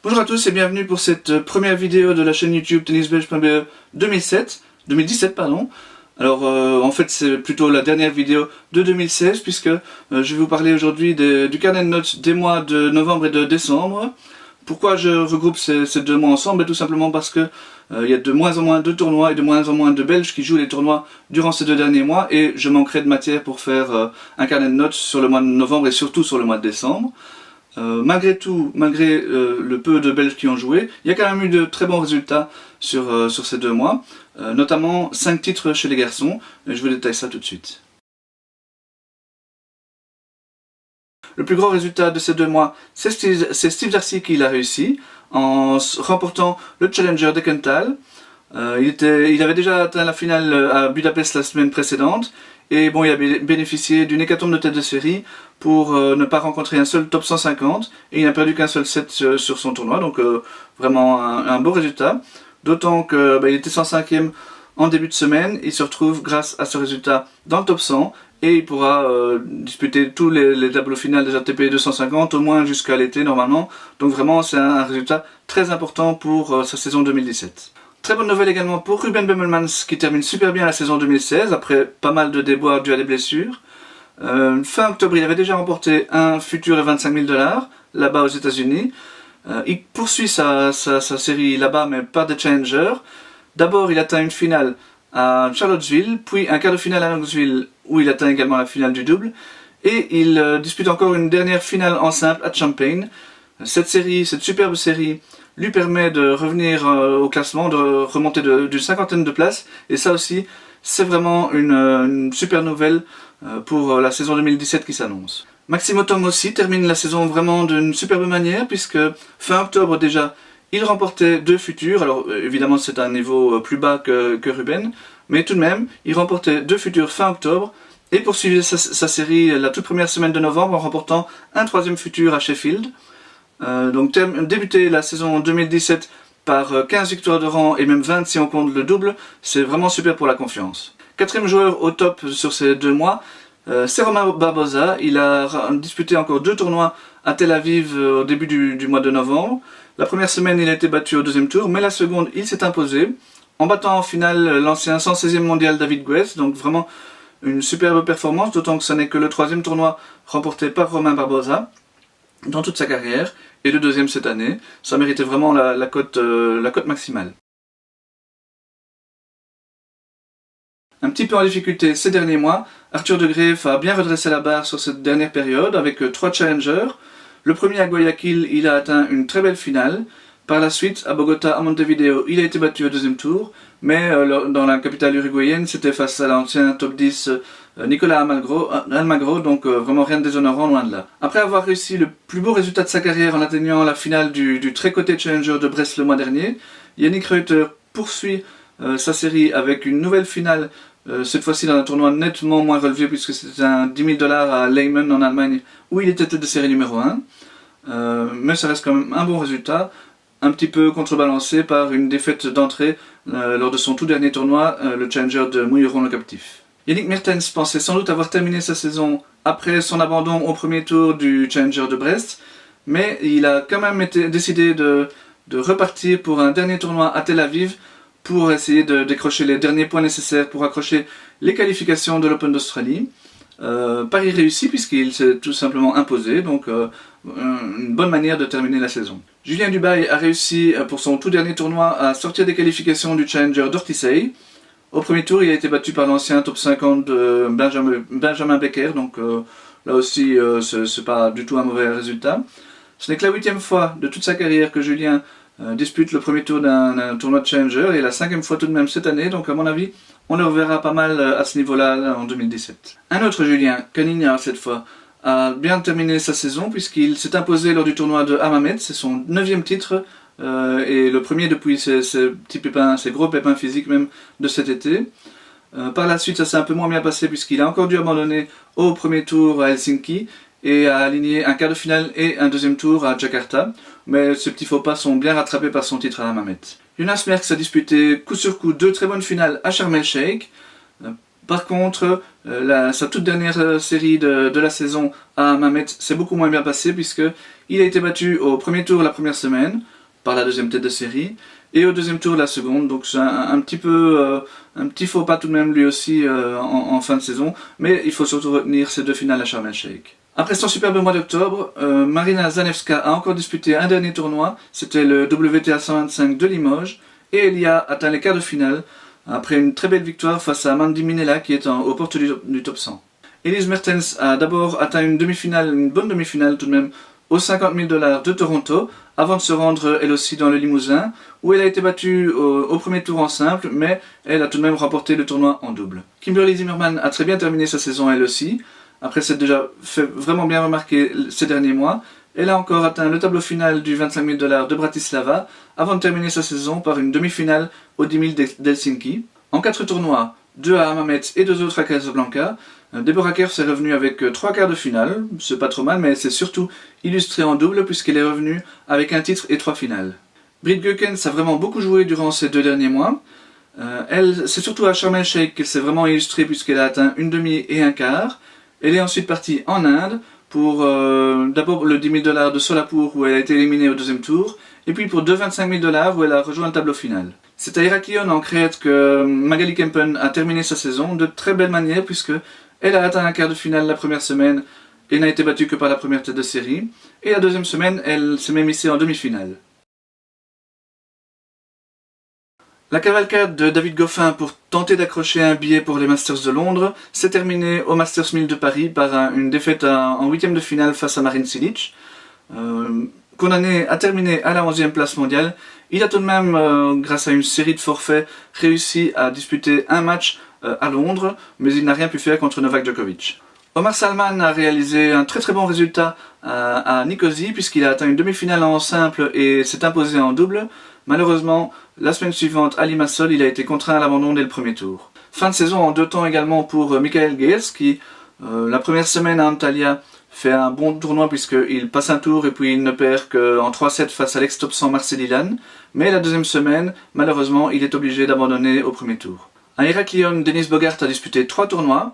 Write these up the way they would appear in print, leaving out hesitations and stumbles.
Bonjour à tous et bienvenue pour cette première vidéo de la chaîne YouTube tennisbelge.be 2017 pardon. Alors en fait c'est plutôt la dernière vidéo de 2016 puisque je vais vous parler aujourd'hui du carnet de notes des mois de novembre et de décembre. Pourquoi je regroupe ces deux mois ensemble? Tout simplement parce que il y a de moins en moins de tournois et de moins en moins de Belges qui jouent les tournois durant ces deux derniers mois et je manquerai de matière pour faire un carnet de notes sur le mois de novembre et surtout sur le mois de décembre. Malgré tout, malgré le peu de Belges qui ont joué, il y a quand même eu de très bons résultats sur ces deux mois, notamment 5 titres chez les garçons, et je vous détaille ça tout de suite. Le plus gros résultat de ces deux mois, c'est Steve Darcy qui l'a réussi, en remportant le Challenger d'Eckental. Il avait déjà atteint la finale à Budapest la semaine précédente, et bon, il a bénéficié d'une hécatombe de tête de série pour ne pas rencontrer un seul top 150, et il n'a perdu qu'un seul set sur son tournoi, donc vraiment un beau résultat. D'autant qu'il était 105e en début de semaine, il se retrouve grâce à ce résultat dans le top 100, et il pourra disputer tous les tableaux finales des ATP 250, au moins jusqu'à l'été normalement, donc vraiment c'est un résultat très important pour sa saison 2017. Très bonne nouvelle également pour Ruben Bemmelmans qui termine super bien la saison 2016 après pas mal de déboires dus à des blessures. Fin octobre, il avait déjà remporté un futur de 25 000 $ là-bas aux États-Unis. Il poursuit sa série là-bas, mais par des challengers. D'abord, il atteint une finale à Charlottesville, puis un quart de finale à Knoxville où il atteint également la finale du double. Et il dispute encore une dernière finale en simple à Champaign. Cette superbe série, lui permet de revenir au classement, de remonter d'une cinquantaine de places. Et ça aussi, c'est vraiment une super nouvelle pour la saison 2017 qui s'annonce. Maxime Otom aussi termine la saison vraiment d'une superbe manière, puisque fin octobre déjà, il remportait 2 futurs. Alors évidemment c'est un niveau plus bas que Ruben, mais tout de même, il remportait 2 futurs fin octobre, et poursuivait sa série la toute première semaine de novembre en remportant un 3e futur à Sheffield. Donc débuter la saison 2017 par 15 victoires de rang et même 20 si on compte le double, c'est vraiment super pour la confiance. 4e joueur au top sur ces 2 mois, c'est Romain Barbosa. Il a disputé encore 2 tournois à Tel Aviv au début du mois de novembre. La première semaine il a été battu au 2e tour, mais la seconde il s'est imposé en battant en finale l'ancien 116e mondial David Guez, donc vraiment une superbe performance, d'autant que ce n'est que le 3e tournoi remporté par Romain Barbosa dans toute sa carrière, et le 2e cette année. Ça méritait vraiment la cote maximale. Un petit peu en difficulté ces derniers mois, Arthur de Greef a bien redressé la barre sur cette dernière période avec 3 challengers. Le premier à Guayaquil, il a atteint une très belle finale. Par la suite, à Bogota, à Montevideo, il a été battu au 2e tour, mais dans la capitale uruguayenne, c'était face à l'ancien top 10 Nicolas Almagro, donc vraiment rien de déshonorant, loin de là. Après avoir réussi le plus beau résultat de sa carrière en atteignant la finale du très coté Challenger de Brest le mois dernier, Yannick Reuter poursuit sa série avec une nouvelle finale, cette fois-ci dans un tournoi nettement moins relevé puisque c'était un 10 000 $ à Leymen en Allemagne où il était tête de série numéro 1. Mais ça reste quand même un bon résultat, un petit peu contrebalancé par une défaite d'entrée lors de son tout dernier tournoi, le Challenger de Mouilleron le Captif. Yannick Mertens pensait sans doute avoir terminé sa saison après son abandon au premier tour du Challenger de Brest, mais il a quand même décidé de repartir pour un dernier tournoi à Tel Aviv pour essayer de décrocher les derniers points nécessaires pour accrocher les qualifications de l'Open d'Australie. Pari réussi puisqu'il s'est tout simplement imposé, donc une bonne manière de terminer la saison. Julien Dubail a réussi pour son tout dernier tournoi à sortir des qualifications du Challenger d'Ortisei. Au premier tour, il a été battu par l'ancien top 50 de Benjamin Becker, donc là aussi c'est pas du tout un mauvais résultat. Ce n'est que la 8e fois de toute sa carrière que Julien dispute le premier tour d'un tournoi de Challenger, et la 5e fois tout de même cette année, donc à mon avis, on le reverra pas mal à ce niveau-là en 2017. Un autre Julien, Canignard cette fois, a bien terminé sa saison puisqu'il s'est imposé lors du tournoi de Hammamet, c'est son 9e titre, et le premier depuis ces gros pépins physiques même de cet été. Par la suite ça s'est un peu moins bien passé puisqu'il a encore dû abandonner au premier tour à Helsinki et a aligné un quart de finale et un 2e tour à Jakarta, mais ces petits faux pas sont bien rattrapés par son titre à Hammamet. Jonas Merckx a disputé coup sur coup 2 très bonnes finales à Sharm el-Sheikh. Par contre, sa toute dernière série de la saison à Hammamet s'est beaucoup moins bien passée puisqu'il a été battu au premier tour la première semaine par la deuxième tête de série et au deuxième tour la seconde. Donc c'est un petit faux pas tout de même lui aussi en fin de saison. Mais il faut surtout retenir ces deux finales à Sharm el-Sheikh. Après son superbe mois d'octobre, Marina Zanevska a encore disputé un dernier tournoi, c'était le WTA 125 de Limoges, et elle y a atteint les quarts de finale, après une très belle victoire face à Mandy Minella qui est aux portes du top 100. Elise Mertens a d'abord atteint une demi-finale, une bonne demi-finale tout de même, aux 50 000 $ de Toronto, avant de se rendre elle aussi dans le Limousin, où elle a été battue au premier tour en simple, mais elle a tout de même remporté le tournoi en double. Kimberly Zimmerman a très bien terminé sa saison elle aussi. Après s'être déjà fait vraiment bien remarquer ces derniers mois, elle a encore atteint le tableau final du 25 000 $ de Bratislava avant de terminer sa saison par une demi-finale au 10 000 d'Helsinki. En 4 tournois, 2 à Hammamet et 2 autres à Casablanca, Deborah Kerr s'est revenue avec 3 quarts de finale, c'est pas trop mal, mais c'est surtout illustré en double puisqu'elle est revenue avec un titre et 3 finales. Britt Goekens a vraiment beaucoup joué durant ces 2 derniers mois. C'est surtout à Sharm el-Sheikh qu'elle s'est vraiment illustrée puisqu'elle a atteint une demi et un quart. Elle est ensuite partie en Inde pour d'abord le 10 000 $ de Solapur où elle a été éliminée au deuxième tour, et puis pour 25 000 $ où elle a rejoint le tableau final. C'est à Heraklion en Crète que Magali Kempen a terminé sa saison de très belle manière puisque elle a atteint un quart de finale la première semaine et n'a été battue que par la première tête de série, et la deuxième semaine elle s'est même hissée en demi-finale. La cavalcade de David Goffin pour tenter d'accrocher un billet pour les Masters de Londres s'est terminée au Masters 1000 de Paris par une défaite en huitième de finale face à Marin Cilic. Condamné à terminer à la 11e place mondiale, il a tout de même, grâce à une série de forfaits, réussi à disputer un match à Londres, mais il n'a rien pu faire contre Novak Djokovic. Omar Salman a réalisé un très bon résultat à Nicosie puisqu'il a atteint une demi-finale en simple et s'est imposé en double. Malheureusement, la semaine suivante à Limassol, il a été contraint à l'abandon dès le premier tour. Fin de saison en 2 temps également pour Michael Gers qui, la première semaine à Antalya, fait un bon tournoi puisqu'il passe un tour et puis il ne perd qu'en 3-7 face à l'ex-top 100 Marcel Ilan. Mais la deuxième semaine, malheureusement, il est obligé d'abandonner au premier tour. À Heraklion, Denis Bogart a disputé 3 tournois.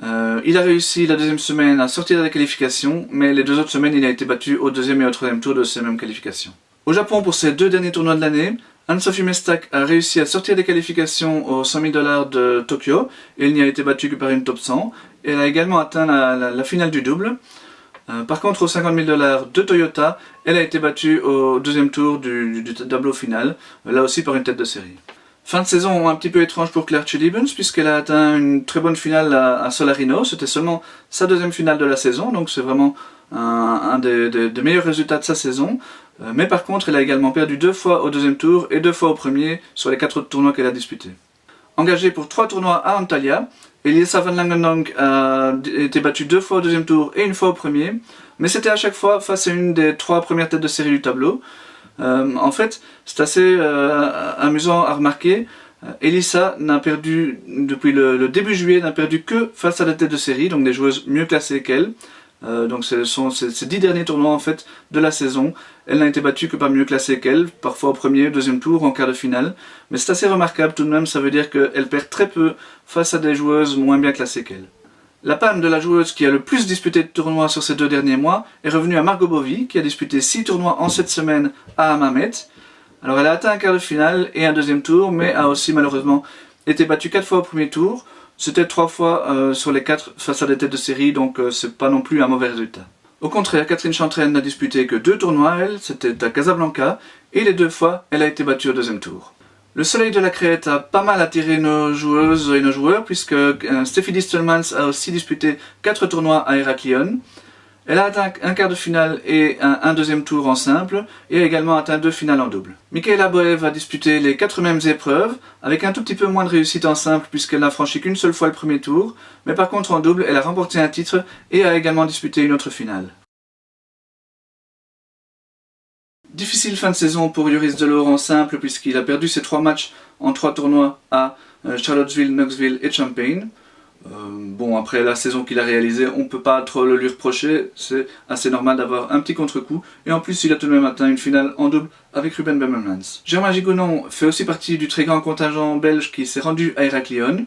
Il a réussi la deuxième semaine à sortir de la qualification, mais les 2 autres semaines, il a été battu au deuxième et au troisième tour de ces mêmes qualifications. Au Japon, pour ses 2 derniers tournois de l'année, Anne-Sophie Mestak a réussi à sortir des qualifications aux 100 000 $ de Tokyo, et elle n'y a été battue que par une top 100. Elle a également atteint la finale du double. Par contre, aux 50 000 $ de Toyota, elle a été battue au deuxième tour du tableau final, là aussi par une tête de série. Fin de saison un petit peu étrange pour Claire Chilibens puisqu'elle a atteint une très bonne finale à Solarino. C'était seulement sa deuxième finale de la saison, donc c'est vraiment un des meilleurs résultats de sa saison. Mais par contre, elle a également perdu 2 fois au deuxième tour et 2 fois au premier sur les 4 autres tournois qu'elle a disputés. Engagée pour 3 tournois à Antalya, Elisa van Langendonk a été battue 2 fois au deuxième tour et 1 fois au premier, mais c'était à chaque fois face à une des 3 premières têtes de série du tableau. En fait, c'est assez amusant à remarquer. Elisa n'a perdu, depuis le début juillet, n'a perdu que face à la tête de série, donc des joueuses mieux classées qu'elle. Donc ce sont ces 10 derniers tournois en fait de la saison. Elle n'a été battue que par mieux classée qu'elle, parfois au premier, deuxième tour, en quart de finale. Mais c'est assez remarquable tout de même, ça veut dire qu'elle perd très peu face à des joueuses moins bien classées qu'elle. La palme de la joueuse qui a le plus disputé de tournois sur ces 2 derniers mois est revenue à Margot Bovy, qui a disputé 6 tournois en 7 semaines à Hammamet. Alors elle a atteint un quart de finale et un deuxième tour, mais a aussi malheureusement été battue 4 fois au premier tour. C'était 3 fois sur les 4 face à des têtes de série, donc c'est pas non plus un mauvais résultat. Au contraire, Catherine Chantraine n'a disputé que 2 tournois, elle, c'était à Casablanca, et les 2 fois, elle a été battue au deuxième tour. Le soleil de la Crète a pas mal attiré nos joueuses et nos joueurs, puisque Steffi Distelmans a aussi disputé 4 tournois à Heraklion. Elle a atteint un quart de finale et un deuxième tour en simple, et a également atteint 2 finales en double. Michaela Boev a disputé les 4 mêmes épreuves, avec un tout petit peu moins de réussite en simple, puisqu'elle n'a franchi qu'une seule fois le premier tour, mais par contre en double, elle a remporté un titre et a également disputé une autre finale. Difficile fin de saison pour Joris Delors en simple, puisqu'il a perdu ses 3 matchs en 3 tournois à Charlottesville, Knoxville et Champaign. Bon, après la saison qu'il a réalisée, on ne peut pas trop le lui reprocher, c'est assez normal d'avoir un petit contre-coup, et en plus il a tout de même atteint une finale en double avec Ruben Bemmelmans. Germain Gigonon fait aussi partie du très grand contingent belge qui s'est rendu à Heraklion.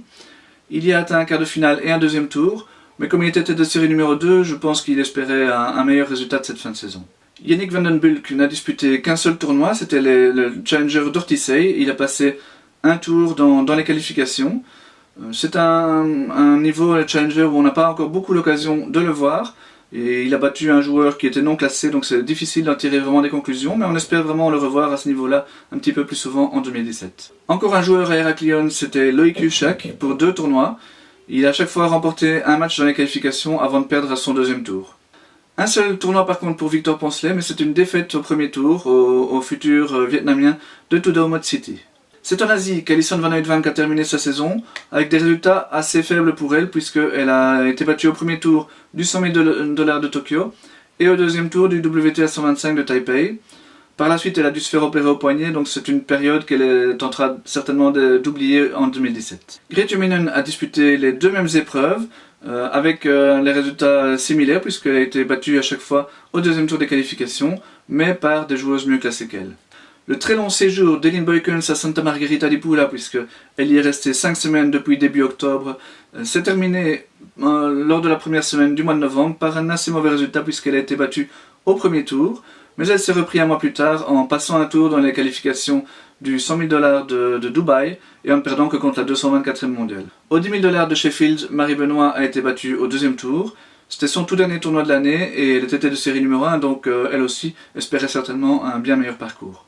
Il y a atteint un quart de finale et un deuxième tour, mais comme il était tête de série numéro 2, je pense qu'il espérait un meilleur résultat de cette fin de saison. Yannick van den Bulck n'a disputé qu'un seul tournoi, c'était le Challenger d'Ortisei. Il a passé un tour dans les qualifications. C'est un niveau Challenger où on n'a pas encore beaucoup l'occasion de le voir. Et il a battu un joueur qui était non classé, donc c'est difficile d'en tirer vraiment des conclusions, mais on espère vraiment le revoir à ce niveau-là un petit peu plus souvent en 2017. Encore un joueur à Heraklion, c'était Loïc Huchak pour 2 tournois. Il a à chaque fois remporté un match dans les qualifications avant de perdre à son deuxième tour. Un seul tournoi par contre pour Victor Poncelet, mais c'est une défaite au premier tour au futur vietnamien de Tudor Mud City. C'est en Asie qu'Alison Van Uytvanck a terminé sa saison, avec des résultats assez faibles pour elle, puisqu'elle a été battue au premier tour du 100 000 $ de Tokyo, et au deuxième tour du WTA 125 de Taipei. Par la suite, elle a dû se faire opérer au poignet, donc c'est une période qu'elle tentera certainement d'oublier en 2017. Grete Minen a disputé les 2 mêmes épreuves, avec les résultats similaires, puisqu'elle a été battue à chaque fois au deuxième tour des qualifications, mais par des joueuses mieux classées qu'elle. Le très long séjour d'Elin Boykens à Santa Margherita di Pula, puisqu'elle y est restée 5 semaines depuis début octobre, s'est terminé lors de la première semaine du mois de novembre par un assez mauvais résultat, puisqu'elle a été battue au premier tour, mais elle s'est reprise un mois plus tard en passant un tour dans les qualifications du 100 000 $ de Dubaï et en ne perdant que contre la 224e mondiale. Au 10 000 $ de Sheffield, Marie Benoît a été battue au deuxième tour. C'était son tout dernier tournoi de l'année et elle était tête de série numéro 1, donc elle aussi espérait certainement un bien meilleur parcours.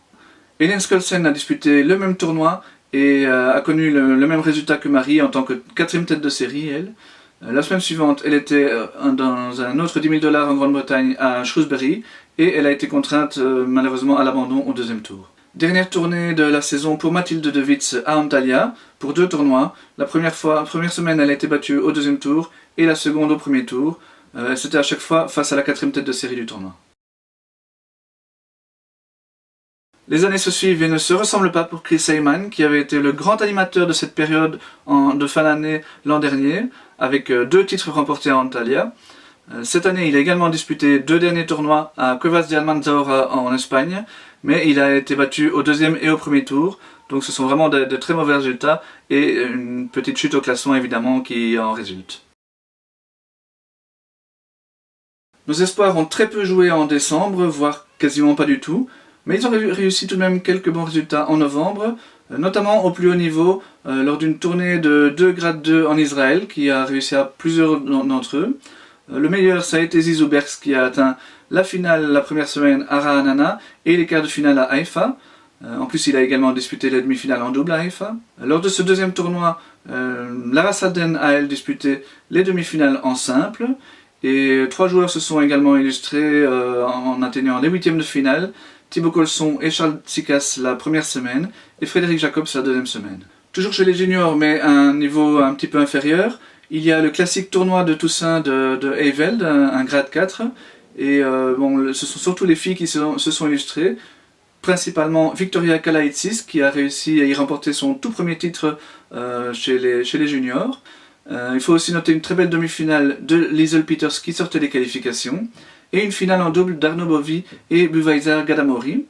Hélène Skolsen a disputé le même tournoi et a connu le même résultat que Marie en tant que 4e tête de série, elle. La semaine suivante, elle était dans un autre 10 000 $ en Grande-Bretagne à Shrewsbury et elle a été contrainte malheureusement à l'abandon au deuxième tour. Dernière tournée de la saison pour Mathilde de Witz à Antalya pour 2 tournois. La première semaine, elle a été battue au deuxième tour et la seconde au premier tour. C'était à chaque fois face à la 4e tête de série du tournoi. Les années se suivent et ne se ressemblent pas pour Chris Heyman, qui avait été le grand animateur de cette période de fin d'année l'an dernier, avec 2 titres remportés à Antalya. Cette année, il a également disputé 2 derniers tournois à Cuevas de Almanzora en Espagne, mais il a été battu au deuxième et au premier tour, donc ce sont vraiment de très mauvais résultats et une petite chute au classement évidemment qui en résulte. Nos espoirs ont très peu joué en décembre, voire quasiment pas du tout, mais ils ont réussi tout de même quelques bons résultats en novembre, notamment au plus haut niveau, lors d'une tournée de 2 grade 2 en Israël, qui a réussi à plusieurs d'entre eux. Le meilleur, ça a été Zizou Berks, qui a atteint la finale la première semaine à Ra'anana et les quarts de finale à Haïfa. En plus, il a également disputé les demi-finales en double à Haïfa. Lors de ce deuxième tournoi, Lara Salden a elle disputé les demi-finales en simple, et 3 joueurs se sont également illustrés en atteignant les 8e de finale. Thibaut Colson et Charles Tsikas la première semaine et Frédéric Jacobs la deuxième semaine. Toujours chez les juniors mais à un niveau un petit peu inférieur, il y a le classique tournoi de Toussaint de Heiveld, un grade 4, et ce sont surtout les filles qui se sont illustrées, principalement Victoria Kalaitsis qui a réussi à y remporter son tout premier titre chez les juniors. Il faut aussi noter une très belle demi-finale de Liesl Peters qui sortait des qualifications, et une finale en double d'Arnaud Bovy et Buvaisar Gadamori.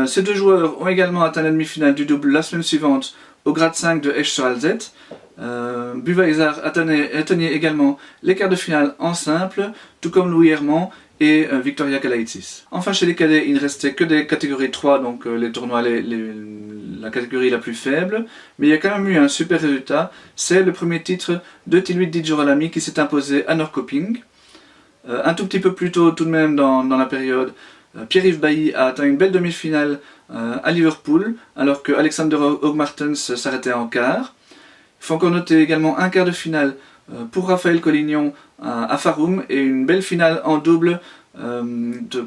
Ces 2 joueurs ont également atteint la demi-finale du double la semaine suivante au grade 5 de Esch-sur-Alzette. Buvaisar atteignait également les quarts de finale en simple, tout comme Louis Herman et Victoria Kalaitsis. Enfin chez les cadets, il ne restait que des catégories 3, donc les tournois la catégorie la plus faible, mais il y a quand même eu un super résultat, c'est le premier titre de Tilwit Djoralami qui s'est imposé à Norrköping. Un tout petit peu plus tôt tout de même dans la période, Pierre-Yves Bailly a atteint une belle demi-finale à Liverpool, alors que Alexander Hoogmartens s'arrêtait en quart. Il faut encore noter également un quart de finale pour Raphaël Collignon à Farum et une belle finale en double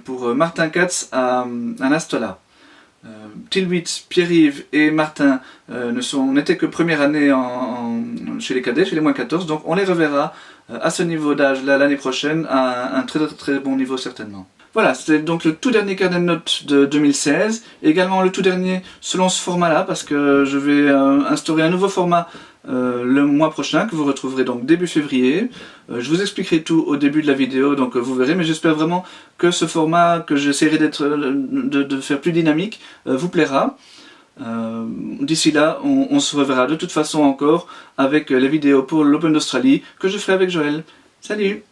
pour Martin Katz à Nastola. Tilwit, Pierre-Yves et Martin n'étaient que première année chez les cadets, chez les moins 14, donc on les reverra à ce niveau d'âge l'année prochaine, à un très bon niveau certainement. Voilà, c'était donc le tout dernier carnet de notes de 2016, et également le tout dernier selon ce format-là, parce que je vais instaurer un nouveau format le mois prochain, que vous retrouverez donc début février. Je vous expliquerai tout au début de la vidéo, donc vous verrez, mais j'espère vraiment que ce format, que j'essaierai de faire plus dynamique, vous plaira. D'ici là, on se reverra de toute façon encore avec les vidéos pour l'Open d'Australie que je ferai avec Joël. Salut!